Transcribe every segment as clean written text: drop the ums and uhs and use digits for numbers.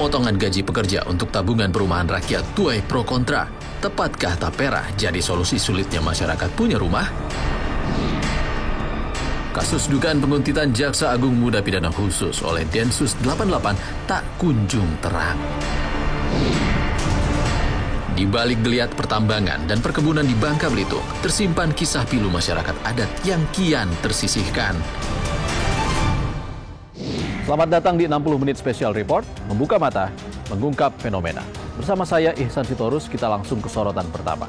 Pemotongan gaji pekerja untuk tabungan perumahan rakyat tuai pro kontra. Tepatkah Tapera jadi solusi sulitnya masyarakat punya rumah? Kasus dugaan penguntitan Jaksa Agung Muda Pidana Khusus oleh Densus 88 tak kunjung terang. Di balik geliat pertambangan dan perkebunan di Bangka Belitung, tersimpan kisah pilu masyarakat adat yang kian tersisihkan. Selamat datang di 60 Menit Special Report, membuka mata, mengungkap fenomena. Bersama saya Ihsan Sitorus, kita langsung ke sorotan pertama.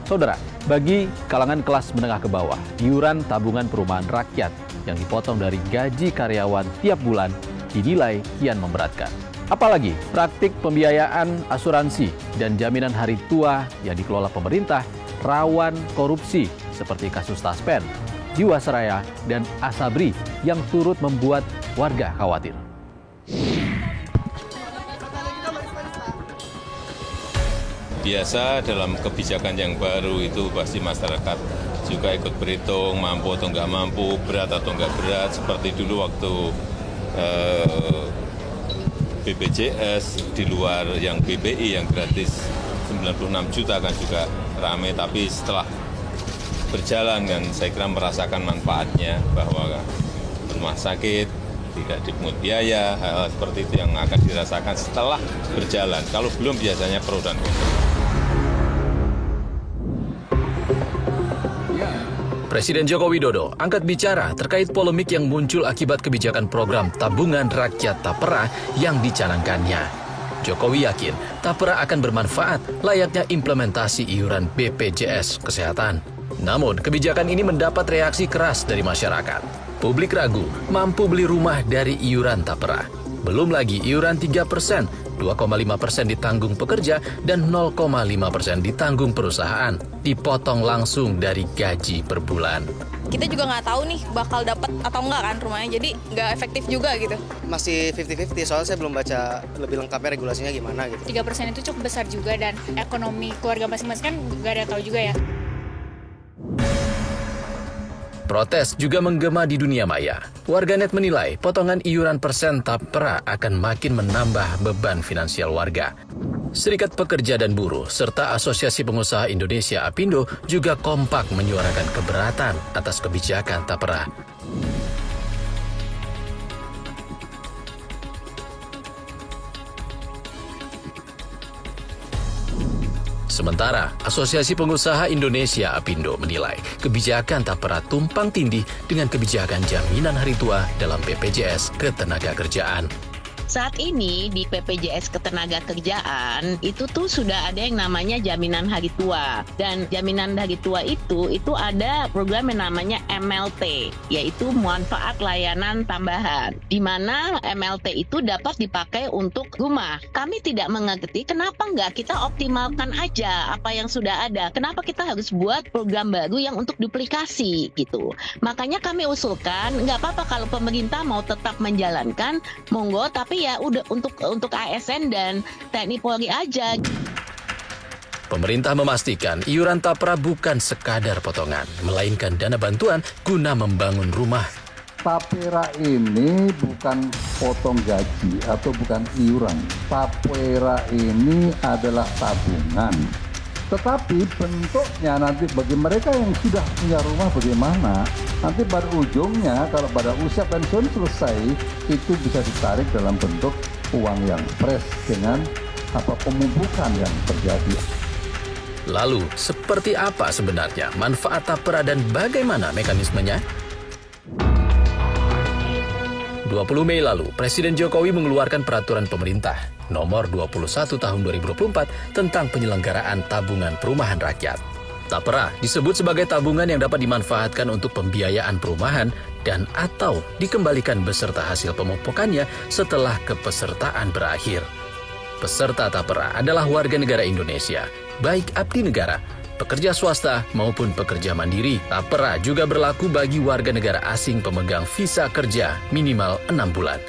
Saudara, bagi kalangan kelas menengah ke bawah, iuran tabungan perumahan rakyat yang dipotong dari gaji karyawan tiap bulan dinilai kian memberatkan. Apalagi praktik pembiayaan asuransi dan jaminan hari tua yang dikelola pemerintah rawan korupsi seperti kasus Taspen, Jiwasraya, dan Asabri yang turut membuat warga khawatir. Biasa dalam kebijakan yang baru itu pasti masyarakat juga ikut berhitung mampu atau nggak mampu, berat atau nggak berat. Seperti dulu waktu BPJS di luar yang BPI yang gratis 96 juta kan juga ramai, tapi setelah berjalan kan saya kira merasakan manfaatnya bahwa rumah sakit tidak dipungut biaya, hal-hal seperti itu yang akan dirasakan setelah berjalan. Kalau belum biasanya pro dan kontra. Presiden Joko Widodo angkat bicara terkait polemik yang muncul akibat kebijakan program tabungan rakyat Tapera yang dicanangkannya. Jokowi yakin Tapera akan bermanfaat layaknya implementasi iuran BPJS Kesehatan. Namun, kebijakan ini mendapat reaksi keras dari masyarakat. Publik ragu mampu beli rumah dari iuran Tapera. Belum lagi iuran 3%, 2,5% ditanggung pekerja, dan 0,5% ditanggung perusahaan. Dipotong langsung dari gaji per bulan. Kita juga nggak tahu nih bakal dapat atau enggak kan rumahnya, jadi nggak efektif juga gitu. Masih 50-50, soalnya saya belum baca lebih lengkapnya regulasinya gimana gitu. 3% itu cukup besar juga dan ekonomi keluarga masing-masing kan nggak ada tahu juga ya. Protes juga menggema di dunia maya. Warganet menilai potongan iuran persen Tapera akan makin menambah beban finansial warga. Serikat Pekerja dan Buruh serta Asosiasi Pengusaha Indonesia APindo juga kompak menyuarakan keberatan atas kebijakan Tapera. Sementara, Asosiasi Pengusaha Indonesia APindo menilai kebijakan Tapera tumpang tindih dengan kebijakan jaminan hari tua dalam BPJS Ketenagakerjaan. Saat ini di BPJS Ketenagakerjaan itu tuh sudah ada yang namanya jaminan hari tua, dan jaminan hari tua itu ada program yang namanya MLT, yaitu manfaat layanan tambahan, di mana MLT itu dapat dipakai untuk rumah. Kami tidak mengerti kenapa nggak kita optimalkan aja apa yang sudah ada, kenapa kita harus buat program baru yang untuk duplikasi gitu. Makanya kami usulkan nggak apa-apa kalau pemerintah mau tetap menjalankan, monggo, tapi ya udah untuk ASN dan TNI Polri aja. Pemerintah memastikan iuran Tapera bukan sekadar potongan, melainkan dana bantuan guna membangun rumah. Tapera ini bukan potong gaji atau bukan iuran. Tapera ini adalah tabungan. Tetapi bentuknya nanti bagi mereka yang sudah punya rumah bagaimana? Nanti pada ujungnya kalau pada usia pensiun selesai itu bisa ditarik dalam bentuk uang yang fresh dengan pemupukan yang terjadi. Lalu, seperti apa sebenarnya manfaat Tapera dan bagaimana mekanismenya? 20 Mei lalu, Presiden Jokowi mengeluarkan peraturan pemerintah nomor 21 tahun 2024 tentang penyelenggaraan tabungan perumahan rakyat. Tapera disebut sebagai tabungan yang dapat dimanfaatkan untuk pembiayaan perumahan dan atau dikembalikan beserta hasil pemupukannya setelah kepesertaan berakhir. Peserta Tapera adalah warga negara Indonesia, baik abdi negara, pekerja swasta maupun pekerja mandiri. Tapera juga berlaku bagi warga negara asing pemegang visa kerja minimal 6 bulan.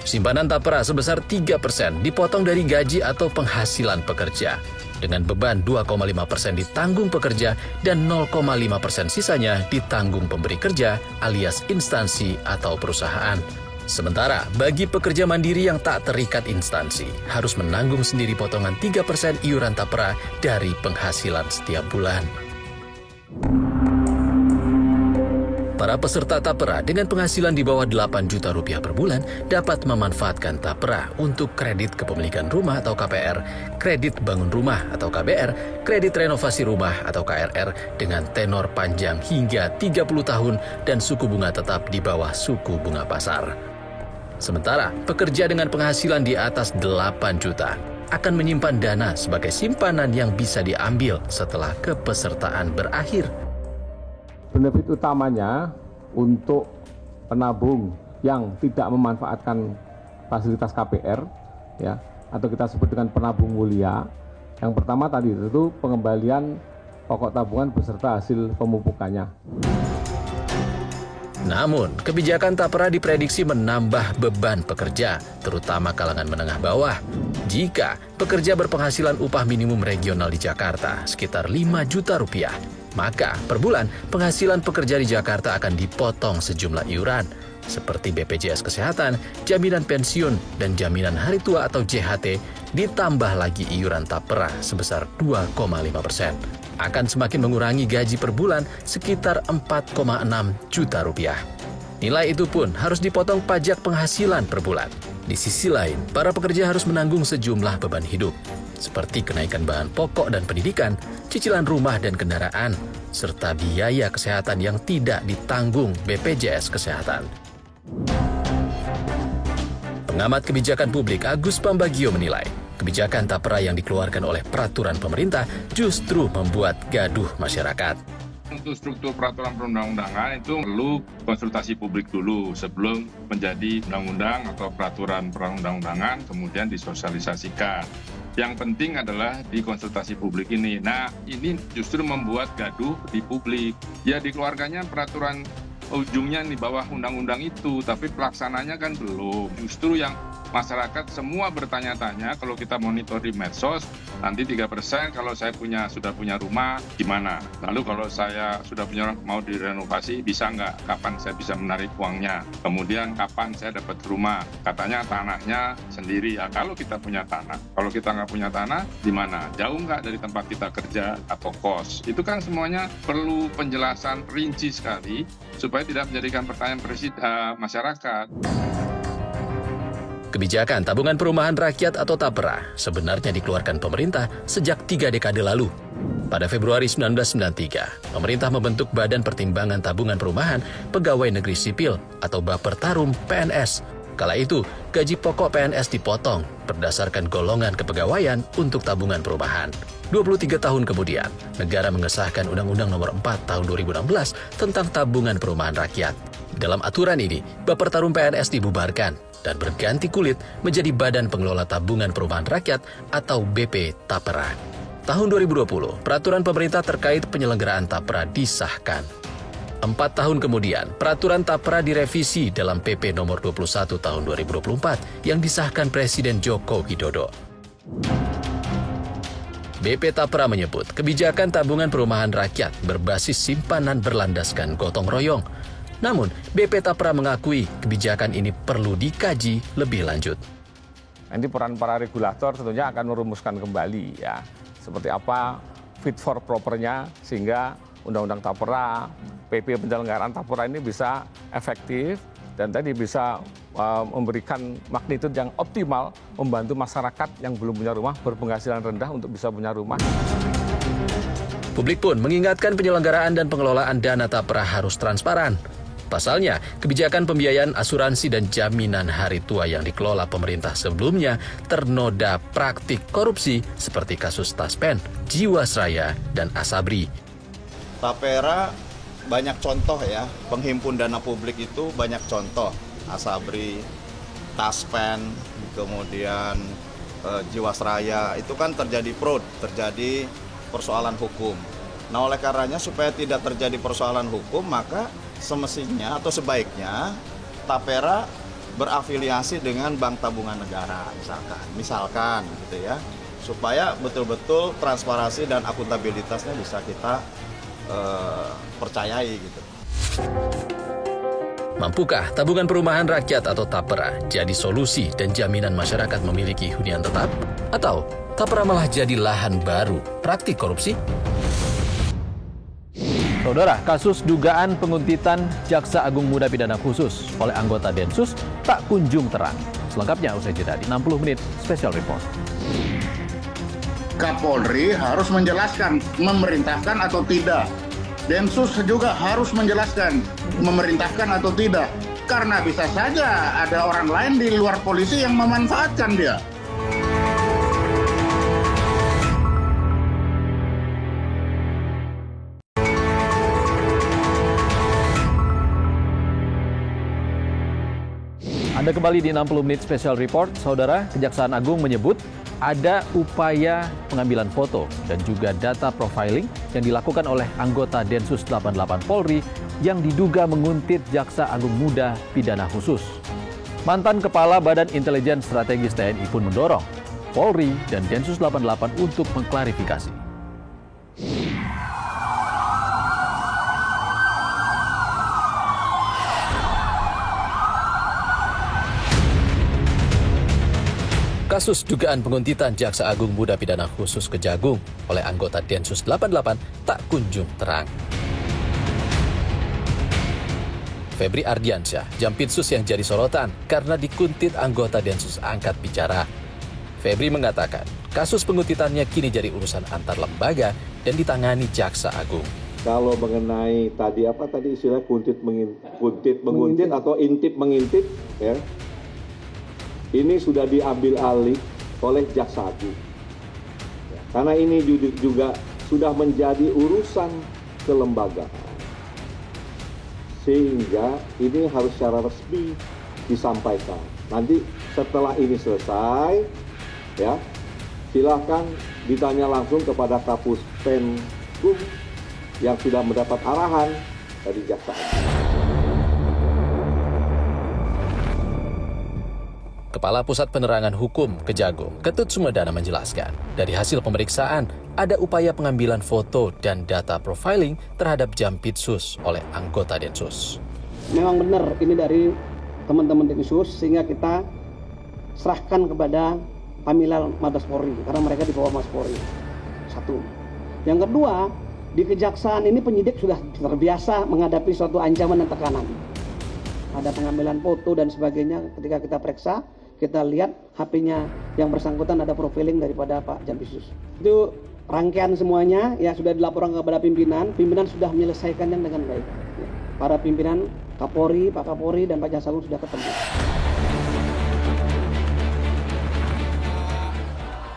Simpanan Tapera sebesar 3% dipotong dari gaji atau penghasilan pekerja. Dengan beban 2,5% ditanggung pekerja dan 0,5% sisanya ditanggung pemberi kerja alias instansi atau perusahaan. Sementara bagi pekerja mandiri yang tak terikat instansi, harus menanggung sendiri potongan 3% iuran tapera dari penghasilan setiap bulan. Para peserta tapera dengan penghasilan di bawah 8 juta rupiah per bulan dapat memanfaatkan tapera untuk kredit kepemilikan rumah atau KPR, kredit bangun rumah atau KBR, kredit renovasi rumah atau KRR dengan tenor panjang hingga 30 tahun dan suku bunga tetap di bawah suku bunga pasar. Sementara pekerja dengan penghasilan di atas 8 juta akan menyimpan dana sebagai simpanan yang bisa diambil setelah kepesertaan berakhir. Benefit utamanya untuk penabung yang tidak memanfaatkan fasilitas KPR, ya, atau kita sebut dengan penabung mulia. Yang pertama tadi itu pengembalian pokok tabungan beserta hasil pemupukannya. Namun, kebijakan tapera diprediksi menambah beban pekerja, terutama kalangan menengah bawah. Jika pekerja berpenghasilan upah minimum regional di Jakarta sekitar 5 juta rupiah, maka per bulan penghasilan pekerja di Jakarta akan dipotong sejumlah iuran, seperti BPJS Kesehatan, jaminan pensiun, dan jaminan hari tua atau JHT, ditambah lagi iuran tapera sebesar 2,5%. Akan semakin mengurangi gaji per bulan sekitar 4,6 juta rupiah. Nilai itu pun harus dipotong pajak penghasilan per bulan. Di sisi lain, para pekerja harus menanggung sejumlah beban hidup, seperti kenaikan bahan pokok dan pendidikan, cicilan rumah dan kendaraan, serta biaya kesehatan yang tidak ditanggung BPJS Kesehatan. Pengamat kebijakan publik Agus Pambagio menilai, kebijakan tapera yang dikeluarkan oleh peraturan pemerintah justru membuat gaduh masyarakat. Untuk struktur peraturan perundang-undangan itu perlu konsultasi publik dulu sebelum menjadi undang-undang atau peraturan perundang-undangan, kemudian disosialisasikan. Yang penting adalah di konsultasi publik ini. Nah, ini justru membuat gaduh di publik. Ya, dikeluarkannya peraturan ujungnya di bawah undang-undang itu, tapi pelaksananya kan belum. Justru yang masyarakat semua bertanya-tanya, kalau kita monitor di medsos, nanti 3% kalau saya sudah punya rumah, gimana? Lalu kalau saya sudah punya mau direnovasi, bisa nggak? Kapan saya bisa menarik uangnya? Kemudian kapan saya dapat rumah? Katanya tanahnya sendiri. Ya, kalau kita punya tanah. Kalau kita nggak punya tanah, di mana? Jauh nggak dari tempat kita kerja atau kos? Itu kan semuanya perlu penjelasan rinci sekali, supaya tidak menjadikan pertanyaan masyarakat. Kebijakan tabungan perumahan rakyat atau tapera sebenarnya dikeluarkan pemerintah sejak 3 dekade lalu. Pada Februari 1993, pemerintah membentuk Badan Pertimbangan Tabungan Perumahan Pegawai Negeri Sipil atau Bapertarum PNS. Kala itu, gaji pokok PNS dipotong berdasarkan golongan kepegawaian untuk tabungan perumahan. 23 tahun kemudian, negara mengesahkan Undang-Undang Nomor 4 Tahun 2016 tentang Tabungan Perumahan Rakyat. Dalam aturan ini, Bapertarum PNS dibubarkan dan berganti kulit menjadi Badan Pengelola Tabungan Perumahan Rakyat atau BP Tapera. Tahun 2020, peraturan pemerintah terkait penyelenggaraan tapera disahkan. 4 tahun kemudian, peraturan tapera direvisi dalam PP Nomor 21 Tahun 2024 yang disahkan Presiden Joko Widodo. BP Tapera menyebut kebijakan tabungan perumahan rakyat berbasis simpanan berlandaskan gotong royong. Namun, BP Tapera mengakui kebijakan ini perlu dikaji lebih lanjut. Nanti peran para regulator tentunya akan merumuskan kembali ya, seperti apa fit for propernya sehingga Undang-Undang Tapera, PP penyelenggaraan Tapera ini bisa efektif dan tadi bisa memberikan magnitude yang optimal membantu masyarakat yang belum punya rumah berpenghasilan rendah untuk bisa punya rumah. Publik pun mengingatkan penyelenggaraan dan pengelolaan dana tapera harus transparan. Pasalnya, kebijakan pembiayaan asuransi dan jaminan hari tua yang dikelola pemerintah sebelumnya ternoda praktik korupsi seperti kasus Taspen, Jiwasraya, dan Asabri. Tapera banyak contoh ya, penghimpun dana publik itu banyak contoh. Asabri, Taspen, kemudian Jiwasraya, itu kan terjadi fraud, terjadi persoalan hukum. Nah, oleh karenanya supaya tidak terjadi persoalan hukum, maka semestinya atau sebaiknya Tapera berafiliasi dengan Bank Tabungan Negara misalkan gitu ya, supaya betul-betul transparansi dan akuntabilitasnya bisa kita percayai gitu. Mampukah tabungan perumahan rakyat atau TAPERA jadi solusi dan jaminan masyarakat memiliki hunian tetap? Atau TAPERA malah jadi lahan baru praktik korupsi? Saudara, kasus dugaan penguntitan Jaksa Agung Muda Pidana Khusus oleh anggota Densus tak kunjung terang. Selengkapnya usai jeda di 60 menit Special Report. Kapolri harus menjelaskan memerintahkan atau tidak. Densus juga harus menjelaskan memerintahkan atau tidak. Karena bisa saja ada orang lain di luar polisi yang memanfaatkan dia. Anda kembali di 60 menit Special Report. Saudara, Kejaksaan Agung menyebut ada upaya pengambilan foto dan juga data profiling yang dilakukan oleh anggota Densus 88 Polri yang diduga menguntit Jaksa Agung Muda Pidana Khusus. Mantan Kepala Badan Intelijen Strategis TNI pun mendorong Polri dan Densus 88 untuk mengklarifikasi. Kasus dugaan penguntitan Jaksa Agung Muda Pidana Khusus Kejagung oleh anggota Densus 88 tak kunjung terang. Febri Ardiansyah, Jampitsus yang jadi sorotan karena dikuntit anggota Densus angkat bicara. Febri mengatakan, kasus penguntitannya kini jadi urusan antar lembaga dan ditangani Jaksa Agung. Kalau mengenai tadi istilah kuntit menguntit atau intip mengintip, ya. Ini sudah diambil alih oleh Jaksa Agung. Karena ini juga sudah menjadi urusan kelembagaan. Sehingga ini harus secara resmi disampaikan. Nanti setelah ini selesai, ya, silakan ditanya langsung kepada Kapus Penkum yang sudah mendapat arahan dari Jaksa Agung. Kepala Pusat Penerangan Hukum Kejagung, Ketut Sumedana menjelaskan, dari hasil pemeriksaan ada upaya pengambilan foto dan data profiling terhadap Jampitsus oleh anggota Densus. Memang benar ini dari teman-teman Densus sehingga kita serahkan kepada Pamilal Mabes Polri karena mereka di bawah Mabes Polri. Satu. Yang kedua, di kejaksaan ini penyidik sudah terbiasa menghadapi suatu ancaman dan tekanan. Ada pengambilan foto dan sebagainya ketika kita periksa. Kita lihat HP-nya yang bersangkutan ada profiling daripada Pak Jampitsus. Itu rangkaian semuanya ya sudah dilaporkan kepada pimpinan sudah menyelesaikannya dengan baik. Para pimpinan Kapolri, Pak Kapolri dan Pak Jaksa Agung sudah ketemu.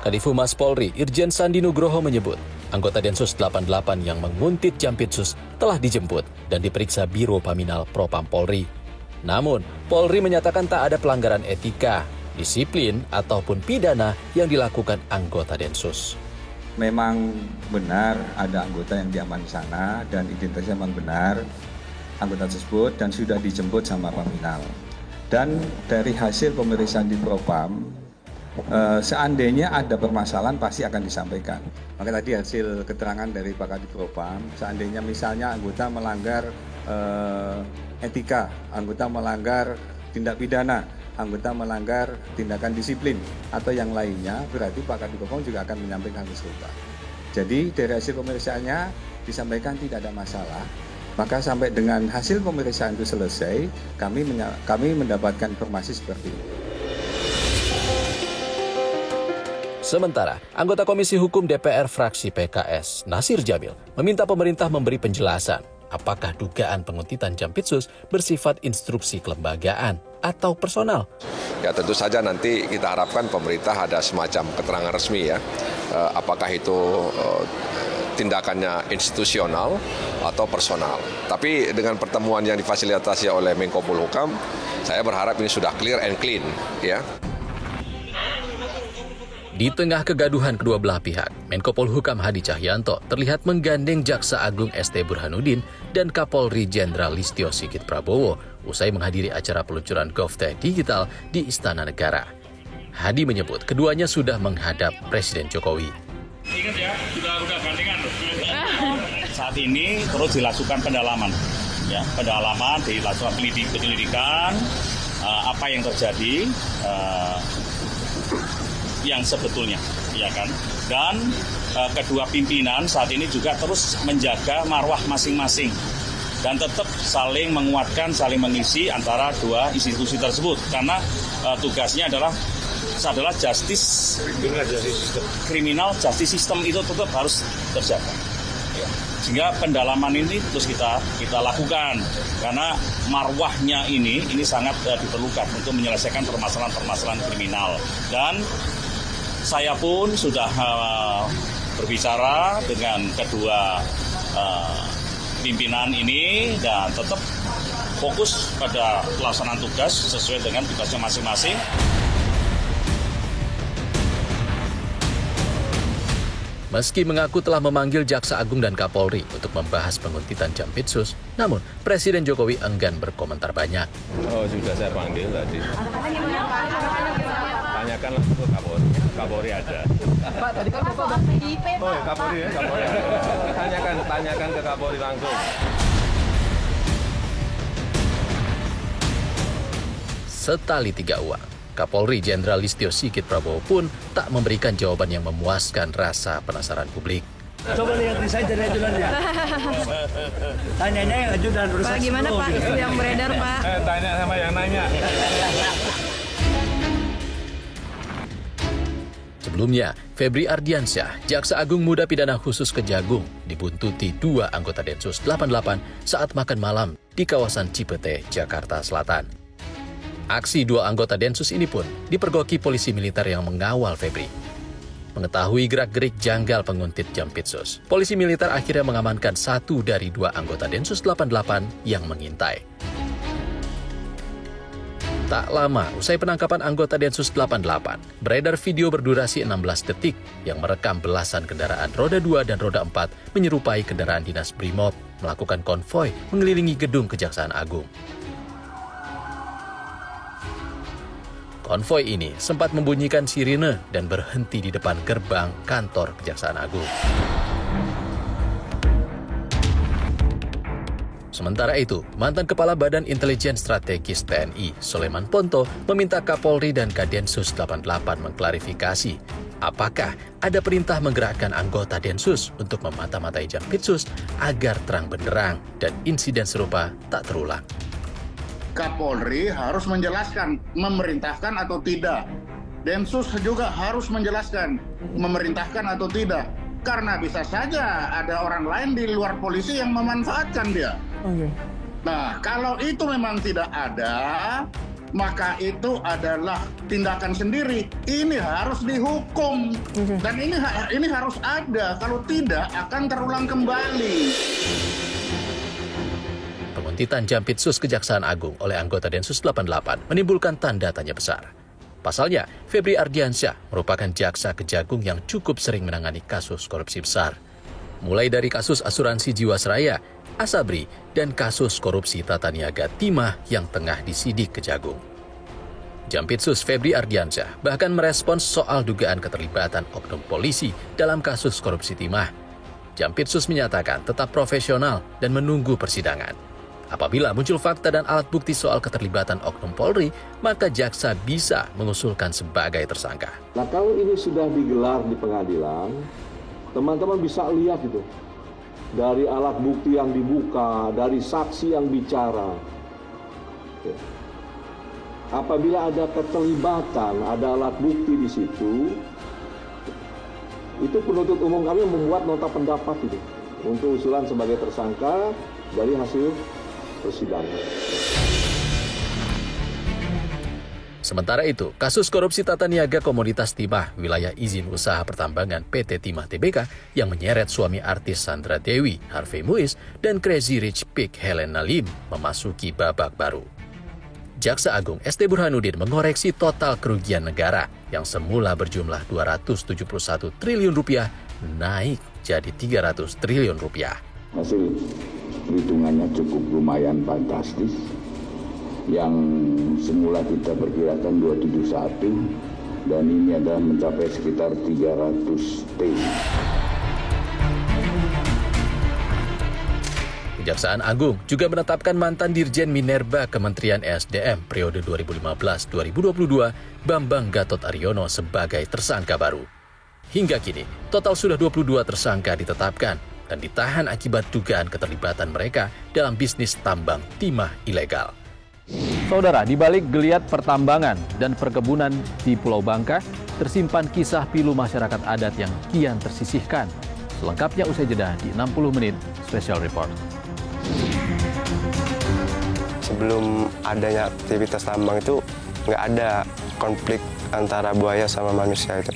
Kadifumas Polri, Irjen Sandi Nugroho menyebut, anggota Densus 88 yang menguntit Jampitsus telah dijemput dan diperiksa Biro Paminal Propam Polri. Namun, Polri menyatakan tak ada pelanggaran etika, disiplin, ataupun pidana yang dilakukan anggota Densus. Memang benar ada anggota yang diaman di sana dan identitasnya memang benar anggota tersebut dan sudah dijemput sama Paminal. Dan dari hasil pemeriksaan di Propam, seandainya ada permasalahan pasti akan disampaikan. Maka tadi hasil keterangan dari Pak Kadif Propam, seandainya misalnya anggota melanggar etika, anggota melanggar tindak pidana, anggota melanggar tindakan disiplin atau yang lainnya, berarti Pak Kadif Propam juga akan menyampaikan hal tersebut. Jadi dari hasil pemeriksaannya disampaikan tidak ada masalah. Maka sampai dengan hasil pemeriksaan itu selesai, kami mendapatkan informasi seperti ini. Sementara, anggota Komisi Hukum DPR fraksi PKS, Nasir Jamil, meminta pemerintah memberi penjelasan apakah dugaan penguntitan Jampitsus bersifat instruksi kelembagaan atau personal. Ya tentu saja nanti kita harapkan pemerintah ada semacam keterangan resmi ya, apakah itu tindakannya institusional atau personal. Tapi dengan pertemuan yang difasilitasi oleh Menko Polhukam, saya berharap ini sudah clear and clean ya. Di tengah kegaduhan kedua belah pihak, Menko Polhukam Hadi Cahyanto terlihat menggandeng Jaksa Agung ST Burhanuddin dan Kapolri Jenderal Listio Sigit Prabowo usai menghadiri acara peluncuran GovTech Digital di Istana Negara. Hadi menyebut keduanya sudah menghadap Presiden Jokowi. Ingat ya, sudah gandengan loh. Saat ini terus dilakukan pendalaman ya, pendalaman, dilakukan penyelidikan apa yang terjadi yang sebetulnya, ya kan? Dan kedua pimpinan saat ini juga terus menjaga marwah masing-masing dan tetap saling menguatkan, saling mengisi antara dua institusi tersebut karena tugasnya adalah justice criminal justice system itu tetap harus terjaga. Sehingga pendalaman ini terus kita lakukan karena marwahnya ini sangat diperlukan untuk menyelesaikan permasalahan kriminal. Dan saya pun sudah berbicara dengan kedua pimpinan ini dan tetap fokus pada pelaksanaan tugas sesuai dengan tugasnya masing-masing. Meski mengaku telah memanggil Jaksa Agung dan Kapolri untuk membahas penguntitan Jampitsus, namun Presiden Jokowi enggan berkomentar banyak. Oh, sudah saya panggil tadi. Tanyakan langsung ke Kapolri. Kapolri ada. Pak, tadi kan Bapak di IP, Pak. Oh, ya, Kapolri ya, Kapolri. Tanyakan ke Kapolri langsung. Setali tiga uang, Kapolri Jenderal Listio Sigit Prabowo pun tak memberikan jawaban yang memuaskan rasa penasaran publik. Coba lihat di saya dari ajudannya. Tanyanya yang ajudan urusan. Pak, gimana Pak isu yang beredar Pak? Tanya sama yang nanya. Sebelumnya, Febri Ardiansyah, Jaksa Agung Muda Pidana Khusus Kejagung, dibuntuti 2 anggota Densus 88 saat makan malam di kawasan Cipete, Jakarta Selatan. Aksi 2 anggota Densus ini pun dipergoki polisi militer yang mengawal Febri. Mengetahui gerak-gerik janggal penguntit Jampitsus, polisi militer akhirnya mengamankan 1 dari 2 anggota Densus 88 yang mengintai. Tak lama usai penangkapan anggota Densus 88, beredar video berdurasi 16 detik yang merekam belasan kendaraan roda 2 dan roda 4 menyerupai kendaraan dinas Brimob melakukan konvoi mengelilingi gedung Kejaksaan Agung. Konvoi ini sempat membunyikan sirine dan berhenti di depan gerbang kantor Kejaksaan Agung. Sementara itu, mantan Kepala Badan Intelijen Strategis TNI, Soleman Ponto, meminta Kapolri dan Kadensus 88 mengklarifikasi apakah ada perintah menggerakkan anggota Densus untuk memata-matai Jampitsus agar terang benderang dan insiden serupa tak terulang. Kapolri harus menjelaskan memerintahkan atau tidak. Densus juga harus menjelaskan memerintahkan atau tidak. Karena bisa saja ada orang lain di luar polisi yang memanfaatkan dia. Okay. Nah, kalau itu memang tidak ada, maka itu adalah tindakan sendiri. Ini harus dihukum. Okay. Dan ini harus ada. Kalau tidak akan terulang kembali. Penguntitan Jampitsus Kejaksaan Agung oleh anggota Densus 88 menimbulkan tanda tanya besar. Pasalnya, Febri Ardiansyah merupakan jaksa kejagung yang cukup sering menangani kasus korupsi besar. Mulai dari kasus asuransi Jiwasraya, Asabri, dan kasus korupsi tata niaga timah yang tengah disidik Kejagung. Jampitsus Febri Ardiansyah bahkan merespons soal dugaan keterlibatan oknum polisi dalam kasus korupsi timah. Jampitsus menyatakan tetap profesional dan menunggu persidangan. Apabila muncul fakta dan alat bukti soal keterlibatan oknum Polri, maka jaksa bisa mengusulkan sebagai tersangka. Nah, kalau ini sudah digelar di pengadilan, teman-teman bisa lihat itu. Dari alat bukti yang dibuka, dari saksi yang bicara. Apabila ada keterlibatan, ada alat bukti di situ, itu penuntut umum kami membuat nota pendapat itu untuk usulan sebagai tersangka dari hasil persidangan. Sementara itu, kasus korupsi tata niaga komoditas timah wilayah izin usaha pertambangan PT Timah Tbk yang menyeret suami artis Sandra Dewi, Harvey Muiz, dan Crazy Rich Pig Helena Lim memasuki babak baru. Jaksa Agung ST Burhanuddin mengoreksi total kerugian negara yang semula berjumlah 271 triliun rupiah naik jadi 300 triliun rupiah. Hasil hitungannya cukup lumayan fantastis. Yang semula kita perkirakan 271 dan ini adalah mencapai sekitar 300 T. Kejaksaan Agung juga menetapkan mantan Dirjen Minerba Kementerian ESDM periode 2015-2022 Bambang Gatot Aryono sebagai tersangka baru. Hingga kini, total sudah 22 tersangka ditetapkan dan ditahan akibat dugaan keterlibatan mereka dalam bisnis tambang timah ilegal. Saudara, di balik geliat pertambangan dan perkebunan di Pulau Bangka, tersimpan kisah pilu masyarakat adat yang kian tersisihkan. Selengkapnya usai jeda di 60 menit Special Report. Sebelum adanya aktivitas tambang itu nggak ada konflik antara buaya sama manusia itu.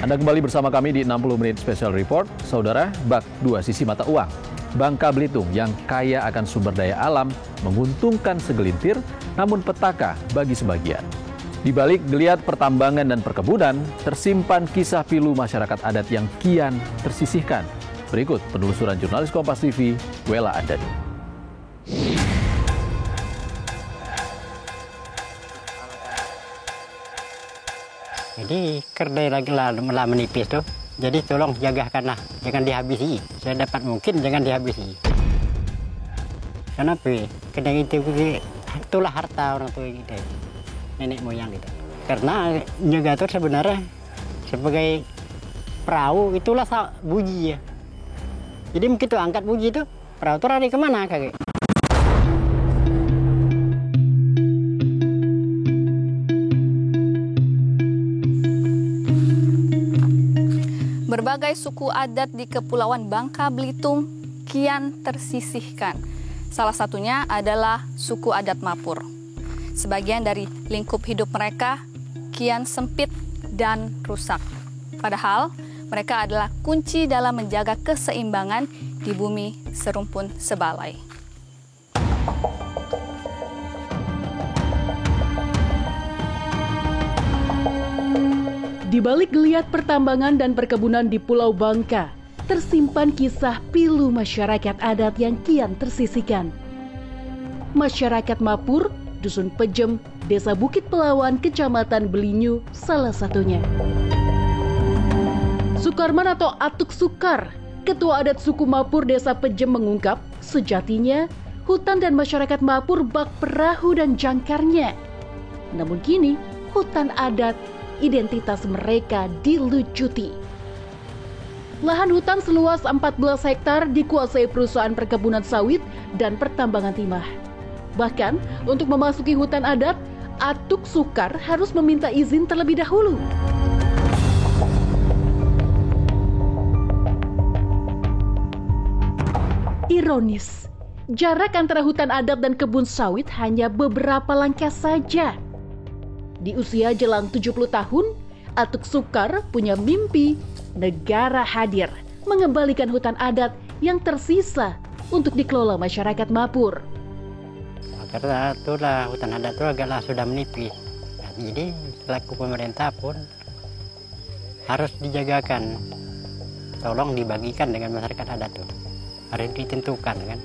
Anda kembali bersama kami di 60 menit Special Report. Saudara, bak dua sisi mata uang. Bangka Belitung yang kaya akan sumber daya alam menguntungkan segelintir, namun petaka bagi sebagian. Di balik geliat pertambangan dan perkebunan, tersimpan kisah pilu masyarakat adat yang kian tersisihkan. Berikut penelusuran jurnalis Kompas TV, Wela Andani. Jadi kerdai lagi lah menipis tuh. Jadi tolong jagakanlah, jangan dihabisi. Sedapat mungkin jangan dihabisi. Kenapa? Karena itulah harta orang tua kita, nenek moyang kita. Karena jaga itu sebenarnya sebagai perahu itulah buji ya. Jadi begitu angkat buji itu, perahu itu lari kemana kakek? Berbagai suku adat di Kepulauan Bangka Belitung kian tersisihkan. Salah satunya adalah suku adat Mapur. Sebagian dari lingkup hidup mereka kian sempit dan rusak. Padahal mereka adalah kunci dalam menjaga keseimbangan di bumi serumpun sebalai. Di balik geliat pertambangan dan perkebunan di Pulau Bangka, tersimpan kisah pilu masyarakat adat yang kian tersisihkan. Masyarakat Mapur, Dusun Pejem, Desa Bukit Pelawan, Kecamatan Belinyu, salah satunya. Sukarman atau Atuk Sukar, Ketua Adat Suku Mapur Desa Pejem mengungkap, sejatinya hutan dan masyarakat Mapur bak perahu dan jangkarnya. Namun kini, hutan adat identitas mereka dilucuti. Lahan hutan seluas 14 hektar dikuasai perusahaan perkebunan sawit dan pertambangan timah. Bahkan, untuk memasuki hutan adat, Atuk Sukar harus meminta izin terlebih dahulu. Ironis, jarak antara hutan adat dan kebun sawit hanya beberapa langkah saja. Di usia jelang 70 tahun, Atuk Sukar punya mimpi negara hadir mengembalikan hutan adat yang tersisa untuk dikelola masyarakat Mapur. Karena itulah hutan adat itu agaklah sudah menipis. Jadi selaku pemerintah pun harus dijagakan. Tolong dibagikan dengan masyarakat adat itu. Harus ditentukan kan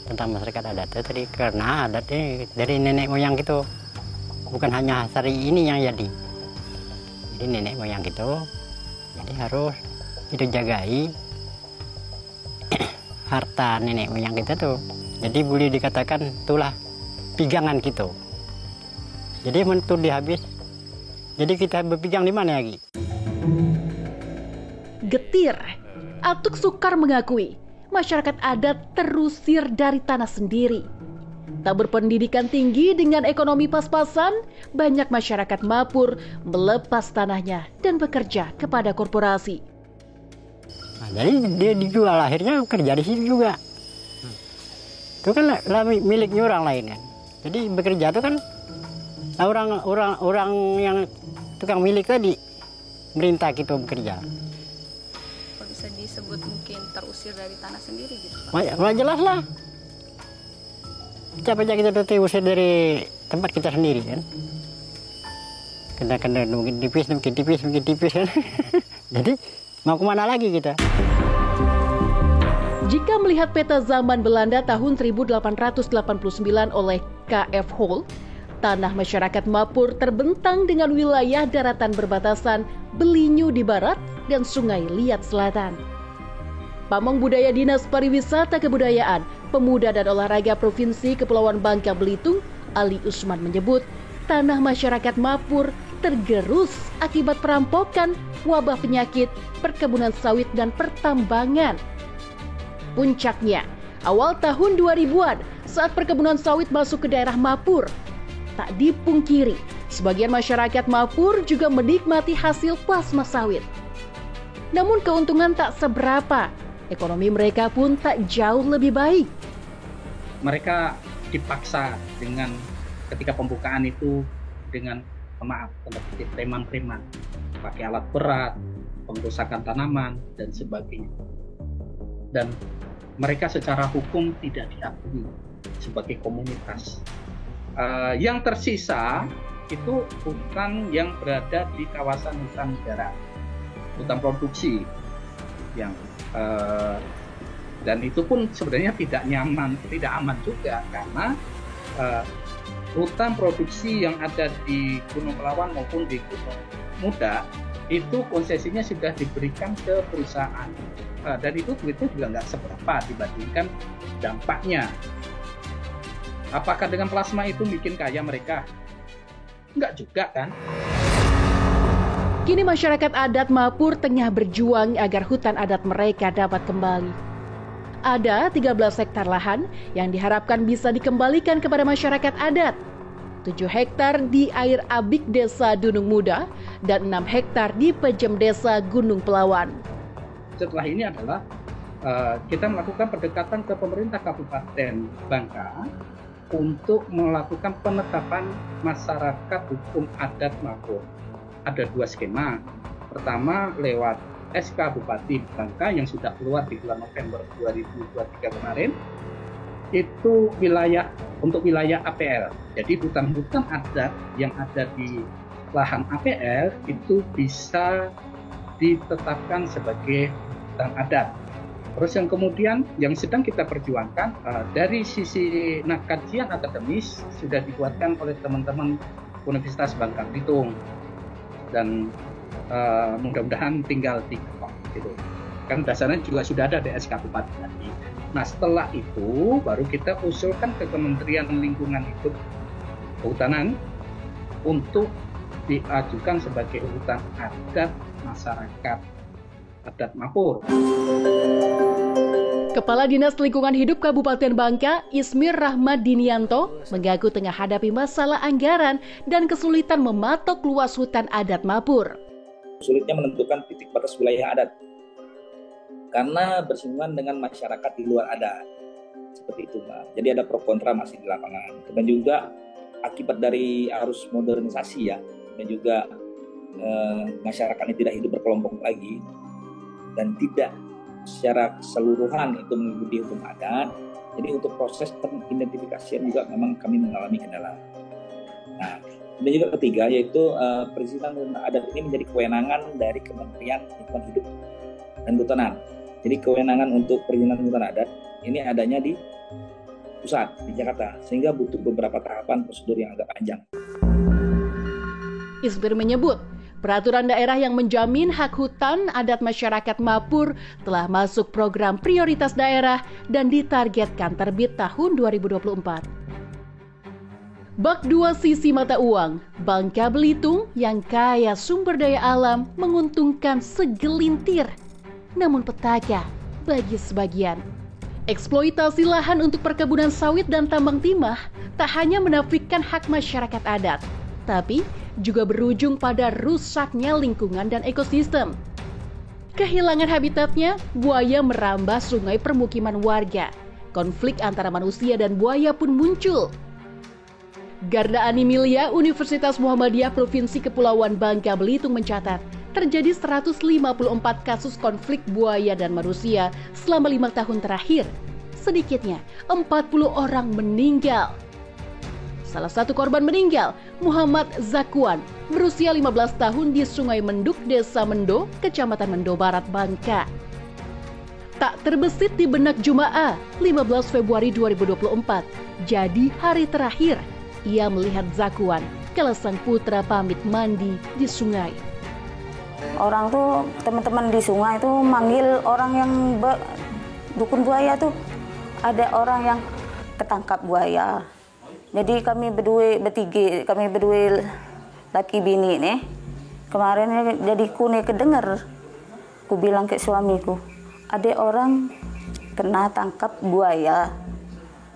tentang masyarakat adat itu tadi, karena adatnya dari nenek moyang gitu. Bukan hanya hari ini yang jadi nenek moyang gitu, jadi harus itu jagai harta nenek moyang kita tuh. Jadi boleh dikatakan itulah pegangan kita. Jadi mentur dihabis, jadi kita berpegang di mana lagi? Getir, Atuk Sukar mengakui masyarakat adat terusir dari tanah sendiri. Tak berpendidikan tinggi dengan ekonomi pas-pasan, banyak masyarakat Mapur melepas tanahnya dan bekerja kepada korporasi. Nah, jadi dia dijual, akhirnya kerja di situ juga. Itu kan miliknya orang lain kan. Jadi bekerja itu kan orang yang tukang milik tadi merintah kita bekerja. Kok bisa disebut mungkin terusir dari tanah sendiri gitu? Jelas lah. Siapa aja kita terusir dari tempat kita sendiri kan. Kena mungkin tipis kan. Jadi mau kemana lagi kita? Jika melihat peta zaman Belanda tahun 1889 oleh K.F. Hall, tanah masyarakat Mapur terbentang dengan wilayah daratan berbatasan Belinyu di barat dan Sungai Liat selatan. Pamong Budaya Dinas Pariwisata Kebudayaan, Pemuda dan Olahraga Provinsi Kepulauan Bangka Belitung, Ali Usman menyebut, tanah masyarakat Mapur tergerus akibat perampokan, wabah penyakit, perkebunan sawit dan pertambangan. Puncaknya, awal tahun 2000-an saat perkebunan sawit masuk ke daerah Mapur. Tak dipungkiri, sebagian masyarakat Mapur juga menikmati hasil plasma sawit. Namun keuntungan tak seberapa, ekonomi mereka pun tak jauh lebih baik. Mereka dipaksa dengan ketika pembukaan itu dengan preman-preman, pakai alat berat, pengrusakan tanaman dan sebagainya. Dan mereka secara hukum tidak diakui sebagai komunitas. Yang tersisa itu hutan yang berada di kawasan hutan negara, hutan produksi yang dan itu pun sebenarnya tidak aman juga karena hutan produksi yang ada di Gunung Pelawan maupun di Gunung Muda itu konsesinya sudah diberikan ke perusahaan dan itu duitnya juga nggak seberapa dibandingkan dampaknya. Apakah dengan plasma itu bikin kaya mereka? Enggak juga kan? Kini masyarakat adat Mapur tengah berjuang agar hutan adat mereka dapat kembali. Ada 13 hektar lahan yang diharapkan bisa dikembalikan kepada masyarakat adat. 7 hektar di Air Abik Desa Dunung Muda dan 6 hektar di Pejem Desa Gunung Pelawan. Setelah ini adalah kita melakukan pendekatan ke pemerintah Kabupaten Bangka untuk melakukan penetapan masyarakat hukum adat Mapur. Ada 2 skema. Pertama lewat SK Bupati Bangka yang sudah keluar di bulan November 2023 kemarin. Itu untuk wilayah APL. Jadi hutan-hutan adat yang ada di lahan APL itu bisa ditetapkan sebagai hutan adat. Terus yang kemudian yang sedang kita perjuangkan dari sisi kajian akademis sudah dibuatkan oleh teman-teman Universitas Bangka Belitung dan mudah-mudahan tinggal diketok gitu. Kan dasarnya juga sudah ada di SK Bupati tadi. Nah setelah itu baru kita usulkan ke Kementerian Lingkungan Hidup Kehutanan untuk diajukan sebagai hutan adat masyarakat adat Mapur. Kepala Dinas Lingkungan Hidup Kabupaten Bangka, Ismir Rahmat Dinianto, mengaku tengah hadapi masalah anggaran dan kesulitan mematok luas hutan adat Mapur. Sulitnya menentukan titik batas wilayah adat karena bersinggungan dengan masyarakat di luar adat. Seperti itu, Mbak. Jadi ada pro kontra masih di lapangan. Dan juga akibat dari arus modernisasi ya, dan juga masyarakat ini tidak hidup berkelompok lagi dan tidak secara keseluruhan itu mengikuti hukum adat. Jadi untuk proses pengidentifikasian juga memang kami mengalami kendala. Nah, dan juga ketiga yaitu perizinan hutan adat ini menjadi kewenangan dari Kementerian Lingkungan Hidup dan Kehutanan. Jadi kewenangan untuk perizinan hutan adat ini adanya di pusat di Jakarta, sehingga butuh beberapa tahapan prosedur yang agak panjang. Ismir menyebut, peraturan daerah yang menjamin hak hutan adat masyarakat Mapur telah masuk program prioritas daerah dan ditargetkan terbit tahun 2024. Bak 2 sisi mata uang, Bangka Belitung yang kaya sumber daya alam menguntungkan segelintir, namun petaka bagi sebagian. Eksploitasi lahan untuk perkebunan sawit dan tambang timah tak hanya menafikan hak masyarakat adat, tapi juga berujung pada rusaknya lingkungan dan ekosistem. Kehilangan habitatnya, buaya merambah sungai permukiman warga. Konflik antara manusia dan buaya pun muncul. Garda Animilya Universitas Muhammadiyah Provinsi Kepulauan Bangka Belitung mencatat terjadi 154 kasus konflik buaya dan manusia selama 5 tahun terakhir. Sedikitnya 40 orang meninggal. Salah satu korban meninggal, Muhammad Zakwan, berusia 15 tahun di Sungai Menduk, Desa Mendo, Kecamatan Mendo Barat, Bangka. Tak terbesit di benak Jumaah, 15 Februari 2024, jadi hari terakhir ia melihat Zakuan kala sang putra pamit mandi di sungai. Orang tuh, teman-teman di sungai tuh manggil orang yang dukun buaya tuh. Ada orang yang ketangkap buaya. Jadi kami berdua laki bini nih. Kemarin jadi kune kedenger. Ku bilang ke suamiku, ada orang kena tangkap buaya.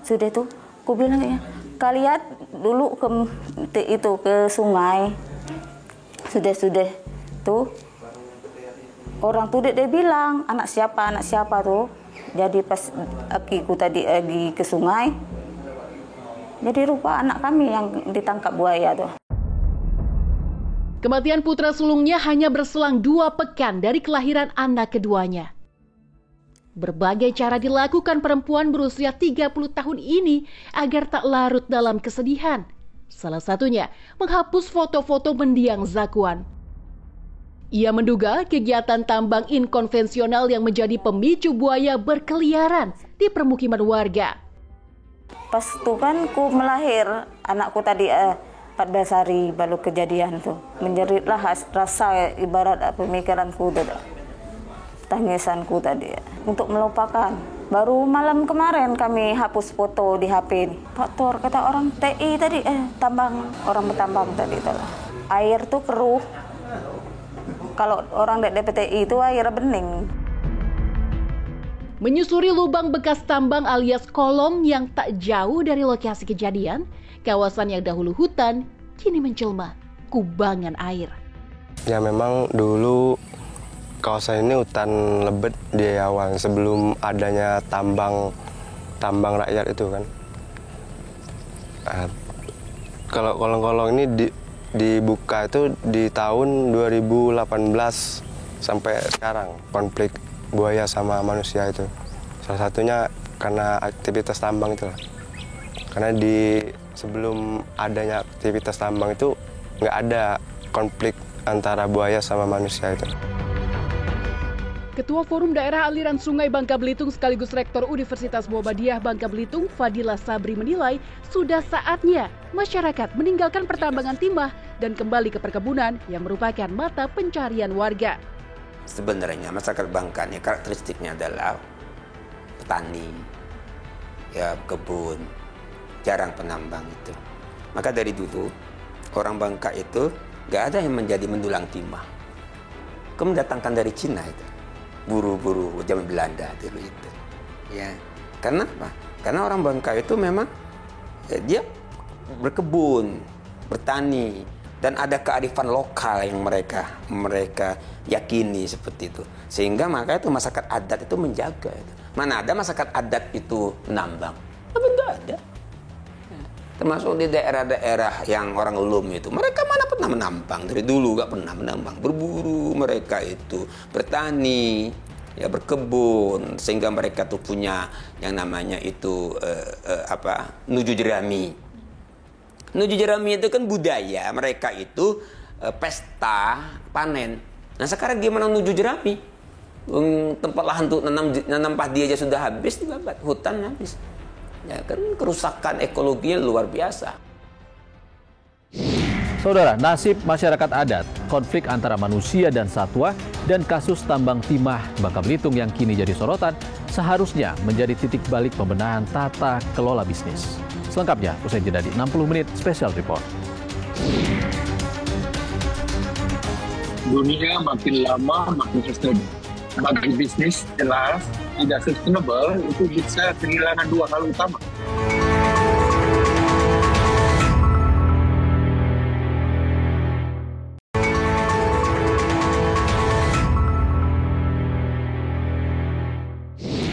Sudah tuh, ku bilang ya, kalian dulu ke sungai. Sudah tuh. Orang tuh dia bilang, anak siapa tuh. Jadi pas akiku tadi pergi ke sungai, jadi rupa anak kami yang ditangkap buaya tuh. Kematian putra sulungnya hanya berselang 2 pekan dari kelahiran anak keduanya. Berbagai cara dilakukan perempuan berusia 30 tahun ini agar tak larut dalam kesedihan. Salah satunya menghapus foto-foto mendiang Zakuan. Ia menduga kegiatan tambang inkonvensional yang menjadi pemicu buaya berkeliaran di permukiman warga. Pas tuh kan ku melahir, anakku tadi 14 hari baru kejadian tuh. Menjeritlah rasa ibarat pemikiranku, tangisanku tadi untuk melupakan. Baru malam kemarin kami hapus foto di HP. Faktor kata orang TI tadi, tambang, orang bertambang tadi itulah. Air tuh keruh. Kalau orang DPTI itu air bening. Menyusuri lubang bekas tambang alias kolong yang tak jauh dari lokasi kejadian, kawasan yang dahulu hutan kini menjelma kubangan air. Ya memang dulu kawasan ini hutan lebat di awal sebelum adanya tambang rakyat itu kan. Kalau kolong-kolong ini dibuka itu di tahun 2018 sampai sekarang, konflik buaya sama manusia itu. Salah satunya karena aktivitas tambang itulah. Karena sebelum adanya aktivitas tambang itu nggak ada konflik antara buaya sama manusia itu. Ketua Forum Daerah Aliran Sungai Bangka Belitung sekaligus Rektor Universitas Muhammadiyah Bangka Belitung, Fadila Sabri menilai sudah saatnya masyarakat meninggalkan pertambangan timah dan kembali ke perkebunan yang merupakan mata pencarian warga. Sebenarnya masyarakat Bangka ini karakteristiknya adalah petani, ya kebun, jarang penambang itu. Maka dari dulu orang Bangka itu nggak ada yang menjadi mendulang timah. Kemudian mendatangkan dari Cina itu. Buru-buru zaman Belanda dulu itu, ya. Karena apa? Karena orang Bangka itu memang dia berkebun, bertani, dan ada kearifan lokal yang mereka yakini seperti itu. Sehingga maka itu masyarakat adat itu menjaga itu. Mana ada masyarakat adat itu menambang? Apa enggak ada? Termasuk di daerah-daerah yang orang ulum itu, mereka mana pernah menambang, dari dulu gak pernah menambang. Berburu mereka itu, bertani, ya berkebun, sehingga mereka tuh punya yang namanya itu nuju jerami. Nuju jerami itu kan budaya mereka itu pesta panen. Nah sekarang gimana nuju jerami? Tempat lahan untuk nanam padi aja sudah habis, dibabat, hutan habis. Ya kan kerusakan ekologinya luar biasa. Saudara, nasib masyarakat adat, konflik antara manusia dan satwa, dan kasus tambang timah Bangka Belitung yang kini jadi sorotan, seharusnya menjadi titik balik pembenahan tata kelola bisnis. Selengkapnya, usai jeda di 60 menit Special Report. Dunia makin lama makin sustainable. Bagi bisnis jelas tidak sustainable itu bisa kehilangan 2 hal utama.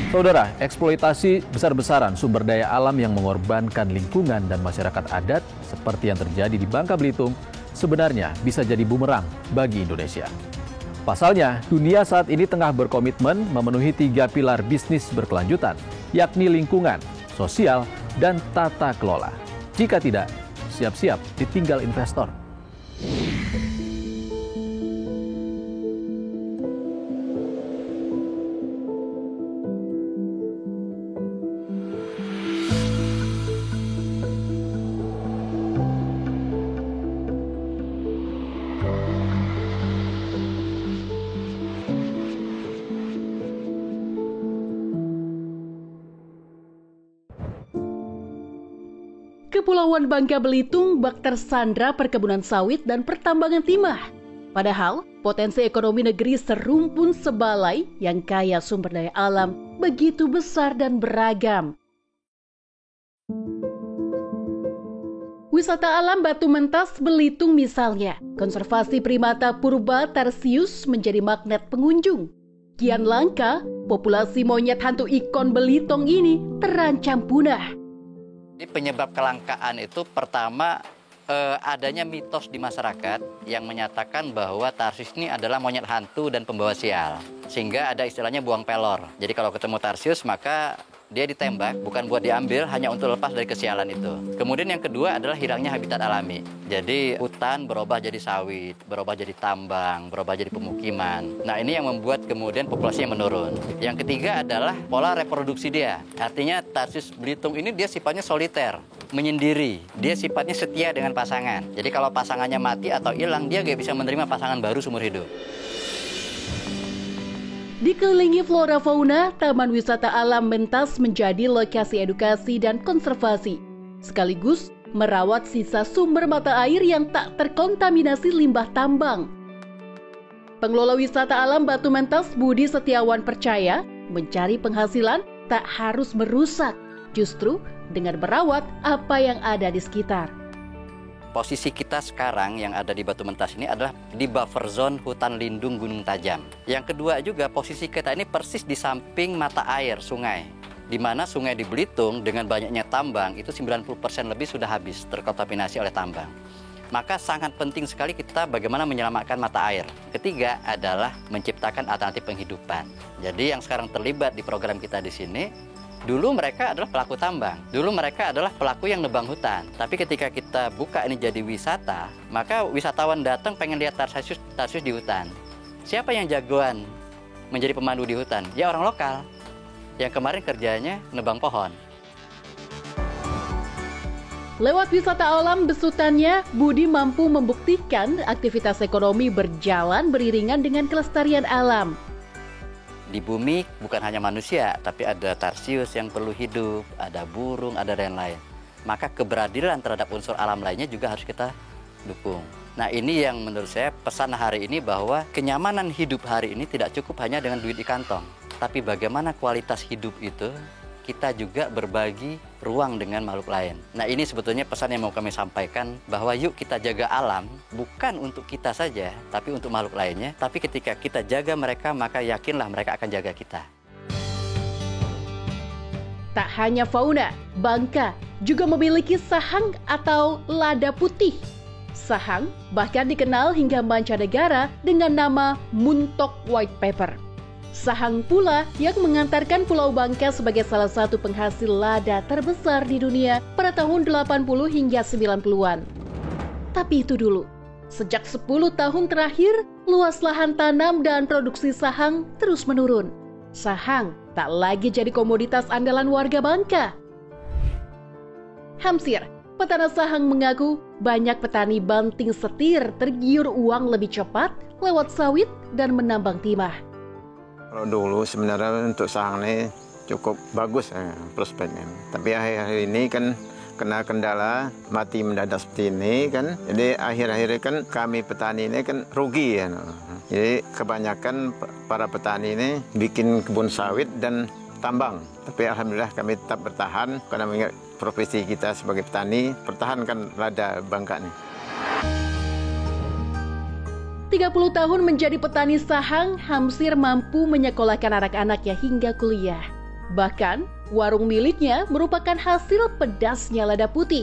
Saudara, eksploitasi besar-besaran sumber daya alam yang mengorbankan lingkungan dan masyarakat adat seperti yang terjadi di Bangka Belitung sebenarnya bisa jadi bumerang bagi Indonesia. Pasalnya, dunia saat ini tengah berkomitmen memenuhi 3 pilar bisnis berkelanjutan, yakni lingkungan, sosial, dan tata kelola. Jika tidak, siap-siap ditinggal investor. Kepulauan Bangka Belitung bak tersandra perkebunan sawit dan pertambangan timah. Padahal, potensi ekonomi negeri serumpun sebalai yang kaya sumber daya alam begitu besar dan beragam. Wisata alam Batu Mentas Belitung misalnya, konservasi primata purba tarsius menjadi magnet pengunjung. Kian langka, populasi monyet hantu ikon Belitung ini terancam punah. Penyebab kelangkaan itu pertama adanya mitos di masyarakat yang menyatakan bahwa tarsius ini adalah monyet hantu dan pembawa sial. Sehingga ada istilahnya buang pelor. Jadi kalau ketemu tarsius maka dia ditembak bukan buat diambil, hanya untuk lepas dari kesialan itu. Kemudian yang kedua adalah hilangnya habitat alami. Jadi hutan berubah jadi sawit, berubah jadi tambang, berubah jadi pemukiman. Nah ini yang membuat kemudian populasinya menurun. Yang ketiga adalah pola reproduksi dia. Artinya tarsius Belitung ini dia sifatnya soliter, menyendiri. Dia sifatnya setia dengan pasangan. Jadi kalau pasangannya mati atau hilang, dia gak bisa menerima pasangan baru seumur hidup. Dikelilingi flora fauna, Taman Wisata Alam Mentas menjadi lokasi edukasi dan konservasi, sekaligus merawat sisa sumber mata air yang tak terkontaminasi limbah tambang. Pengelola wisata alam Batu Mentas Budi Setiawan percaya, mencari penghasilan tak harus merusak, justru dengan merawat apa yang ada di sekitar. Posisi kita sekarang yang ada di Batu Mentas ini adalah di buffer zone hutan lindung Gunung Tajam. Yang kedua juga posisi kita ini persis di samping mata air sungai. Di mana sungai di Belitung dengan banyaknya tambang itu 90% lebih sudah habis terkontaminasi oleh tambang. Maka sangat penting sekali kita bagaimana menyelamatkan mata air. Ketiga adalah menciptakan alternatif penghidupan. Jadi yang sekarang terlibat di program kita di sini, dulu mereka adalah pelaku tambang, dulu mereka adalah pelaku yang nebang hutan. Tapi ketika kita buka ini jadi wisata, maka wisatawan datang pengen lihat tarsius di hutan. Siapa yang jagoan menjadi pemandu di hutan? Ya orang lokal, yang kemarin kerjanya nebang pohon. Lewat wisata alam besutannya, Budi mampu membuktikan aktivitas ekonomi berjalan beriringan dengan kelestarian alam. Di bumi bukan hanya manusia, tapi ada tarsius yang perlu hidup, ada burung, ada lain-lain. Maka keberadilan terhadap unsur alam lainnya juga harus kita dukung. Nah ini yang menurut saya pesan hari ini bahwa kenyamanan hidup hari ini tidak cukup hanya dengan duit di kantong. Tapi bagaimana kualitas hidup itu kita juga berbagi ruang dengan makhluk lain. Nah ini sebetulnya pesan yang mau kami sampaikan bahwa yuk kita jaga alam bukan untuk kita saja, tapi untuk makhluk lainnya. Tapi ketika kita jaga mereka, maka yakinlah mereka akan jaga kita. Tak hanya fauna, Bangka juga memiliki sahang atau lada putih. Sahang bahkan dikenal hingga mancanegara dengan nama Muntok White Pepper. Sahang pula yang mengantarkan Pulau Bangka sebagai salah satu penghasil lada terbesar di dunia pada tahun 80 hingga 90-an. Tapi itu dulu, sejak 10 tahun terakhir, luas lahan tanam dan produksi sahang terus menurun. Sahang tak lagi jadi komoditas andalan warga Bangka. Hamsir, petani sahang mengaku banyak petani banting setir tergiur uang lebih cepat lewat sawit dan menambang timah. Kalau dulu sebenarnya untuk sahang ini cukup bagus prospeknya. Tapi akhir-akhir ini kan kena kendala mati mendadak seperti ini kan. Jadi akhir-akhir kan kami petani ini kan rugi ya. Jadi kebanyakan para petani ini bikin kebun sawit dan tambang. Tapi alhamdulillah kami tetap bertahan karena mengingat profesi kita sebagai petani, pertahankan lada Bangka ini. 30 tahun menjadi petani sahang, Hamsir mampu menyekolahkan anak-anaknya hingga kuliah. Bahkan, warung miliknya merupakan hasil pedasnya lada putih.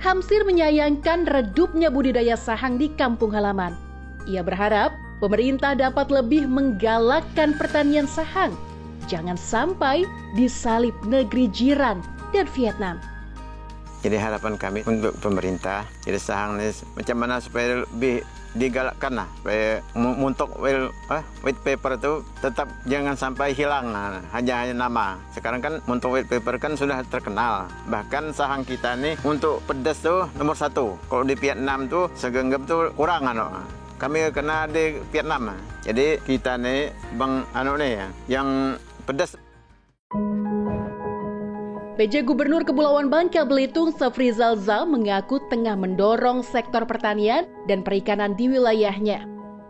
Hamsir menyayangkan redupnya budidaya sahang di kampung halaman. Ia berharap pemerintah dapat lebih menggalakkan pertanian sahang. Jangan sampai disalip negeri jiran dan Vietnam. Jadi harapan kami untuk pemerintah, jadi sahang ini macam mana supaya lebih digalakkan lah, supaya untuk white paper itu tetap jangan sampai hilang, hanya nama. Sekarang kan untuk white paper kan sudah terkenal, bahkan sahang kita nih untuk pedas tuh nomor 1. Kalau di Vietnam tuh segenggam tuh kurang kami kena di Vietnam, jadi kita nih yang pedas. PJ Gubernur Kepulauan Bangka Belitung Safrizal Za mengaku tengah mendorong sektor pertanian dan perikanan di wilayahnya.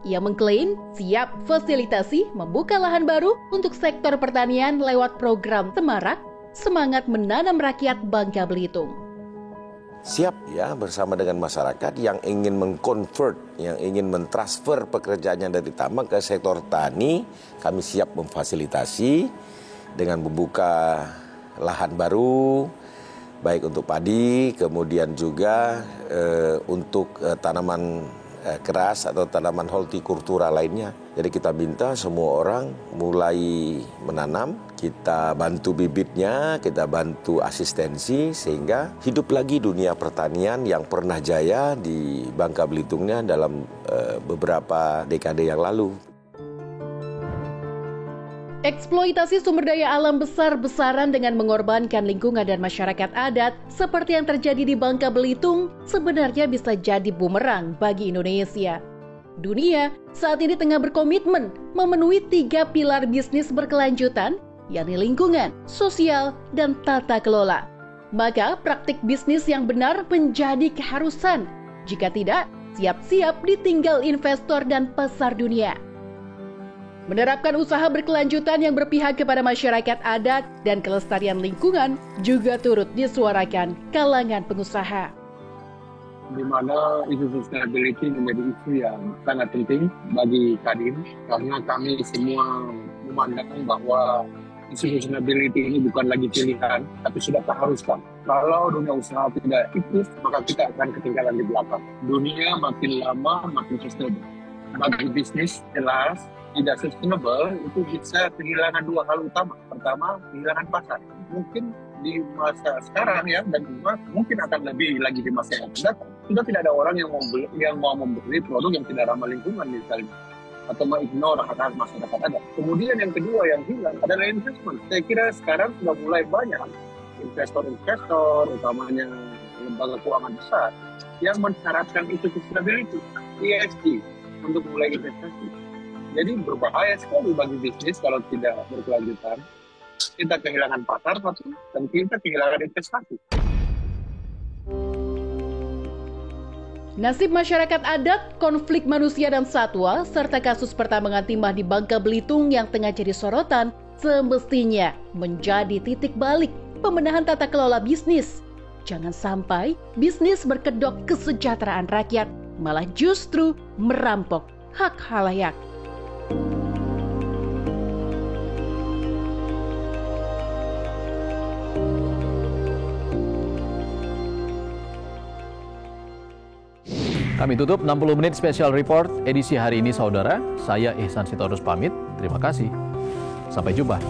Ia mengklaim siap fasilitasi membuka lahan baru untuk sektor pertanian lewat program Semarak, Semangat Menanam Rakyat Bangka Belitung. Siap ya bersama dengan masyarakat yang ingin mengkonvert, yang ingin mentransfer pekerjaannya dari tambang ke sektor tani, kami siap memfasilitasi dengan membuka lahan baru, baik untuk padi, kemudian juga untuk tanaman keras atau tanaman hortikultura lainnya. Jadi kita minta semua orang mulai menanam, kita bantu bibitnya, kita bantu asistensi sehingga hidup lagi dunia pertanian yang pernah jaya di Bangka Belitungnya dalam beberapa dekade yang lalu. Eksploitasi sumber daya alam besar-besaran dengan mengorbankan lingkungan dan masyarakat adat seperti yang terjadi di Bangka Belitung sebenarnya bisa jadi bumerang bagi Indonesia. Dunia saat ini tengah berkomitmen memenuhi 3 pilar bisnis berkelanjutan, yakni lingkungan, sosial, dan tata kelola. Maka praktik bisnis yang benar menjadi keharusan. Jika tidak, siap-siap ditinggal investor dan pasar dunia. Menerapkan usaha berkelanjutan yang berpihak kepada masyarakat adat dan kelestarian lingkungan juga turut disuarakan kalangan pengusaha. Di mana isu sustainability menjadi isu yang sangat penting bagi Kadin, karena kami semua memandang bahwa isu sustainability ini bukan lagi pilihan, tapi sudah keharusan. Kalau dunia usaha tidak ikut, maka kita akan ketinggalan di belakang. Dunia makin lama makin sustainable. Bagi bisnis jelas tidak sustainable itu bisa kehilangan 2 hal utama. Pertama, kehilangan pasar. Mungkin di masa sekarang ya, dan juga mungkin akan lebih lagi di masa yang akan datang. Sudah tidak ada orang yang mau membeli produk yang tidak ramah lingkungan misalnya, atau mengignore hak-hak masyarakat ada. Kemudian yang kedua yang hilang adalah investment. Saya kira sekarang sudah mulai banyak investor-investor, utamanya lembaga keuangan besar, yang mensyaratkan isu sustainability, ESG, untuk mulai investasi. Jadi berbahaya sekali bagi bisnis kalau tidak berkelanjutan. Kita kehilangan pasar satu, dan kita kehilangan investasi. Nasib masyarakat adat, konflik manusia dan satwa, serta kasus pertambangan timah di Bangka Belitung yang tengah jadi sorotan, semestinya menjadi titik balik pembenahan tata kelola bisnis. Jangan sampai bisnis berkedok kesejahteraan rakyat, malah justru merampok hak khalayak. Kami tutup 60 menit special report edisi hari ini saudara. Saya Ihsan Sitorus pamit. Terima kasih. Sampai jumpa.